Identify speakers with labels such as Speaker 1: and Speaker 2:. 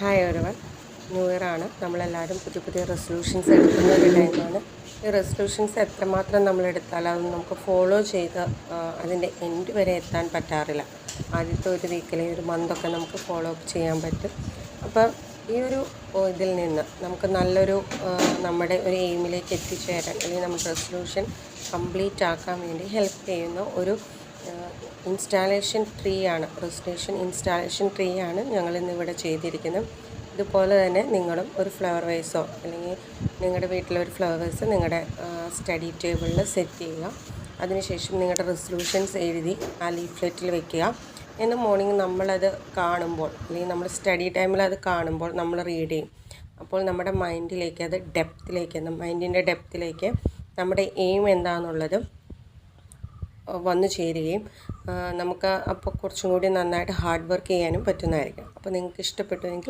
Speaker 1: Hi everyone, new year ആണ്. നമ്മളെല്ലാവരും പുതിയ റെസൊല്യൂഷൻസ് എടുക്കുന്ന ഒരു ടൈമാണ്. ഈ റെസൊല്യൂഷൻസ് എത്രമാത്രം നമ്മളെടുത്താൽ അത് നമുക്ക് ഫോളോ ചെയ്ത് അതിൻ്റെ എൻഡ് വരെ എത്താൻ പറ്റാറില്ല. ആദ്യത്തെ ഒരു വീക്കിലെ ഒരു മന്തൊക്കെ നമുക്ക് ഫോളോ അപ്പ് ചെയ്യാൻ പറ്റും. അപ്പോൾ ഈ ഒരു ഇതിൽ നിന്ന് നമുക്ക് നല്ലൊരു നമ്മുടെ ഒരു എയിമിലേക്ക് എത്തിച്ചേരാൻ അല്ലെങ്കിൽ നമ്മുടെ റെസൊല്യൂഷൻ കംപ്ലീറ്റ് ആക്കാൻ വേണ്ടി ഹെൽപ്പ് ചെയ്യുന്ന ഒരു ഇൻസ്റ്റാളേഷൻ ട്രീ ആണ്, റെസൊല്യൂഷൻ ഇൻസ്റ്റാളേഷൻ ട്രീ ആണ് ഞങ്ങളിന്നിവിടെ ചെയ്തിരിക്കുന്നത്. ഇതുപോലെ തന്നെ നിങ്ങളും ഒരു ഫ്ലവർ വേസോ അല്ലെങ്കിൽ നിങ്ങളുടെ വീട്ടിലൊരു ഫ്ലവർ വേസ് നിങ്ങളുടെ സ്റ്റഡി ടേബിളിൽ സെറ്റ് ചെയ്യുക. അതിനുശേഷം നിങ്ങളുടെ റെസൊല്യൂഷൻസ് എഴുതി ആ ലീഫ്ലെറ്റിൽ വെക്കുക. ഇന്ന് മോർണിംഗ് നമ്മളത് കാണുമ്പോൾ അല്ലെങ്കിൽ നമ്മൾ സ്റ്റഡി ടൈമിൽ അത് കാണുമ്പോൾ നമ്മൾ റീഡ് ചെയ്യും. അപ്പോൾ നമ്മുടെ മൈൻഡിലേക്ക് അത് മൈൻഡിൻ്റെ ഡെപ്തിലേക്ക് നമ്മുടെ എയിം എന്താണെന്നുള്ളത് വന്നു ചേരുകയും നമുക്ക് അപ്പോൾ കുറച്ചും കൂടി നന്നായിട്ട് ഹാർഡ് വർക്ക് ചെയ്യാനും പറ്റുന്നതായിരിക്കും. അപ്പോൾ നിങ്ങൾക്ക് ഇഷ്ടപ്പെട്ടുവെങ്കിൽ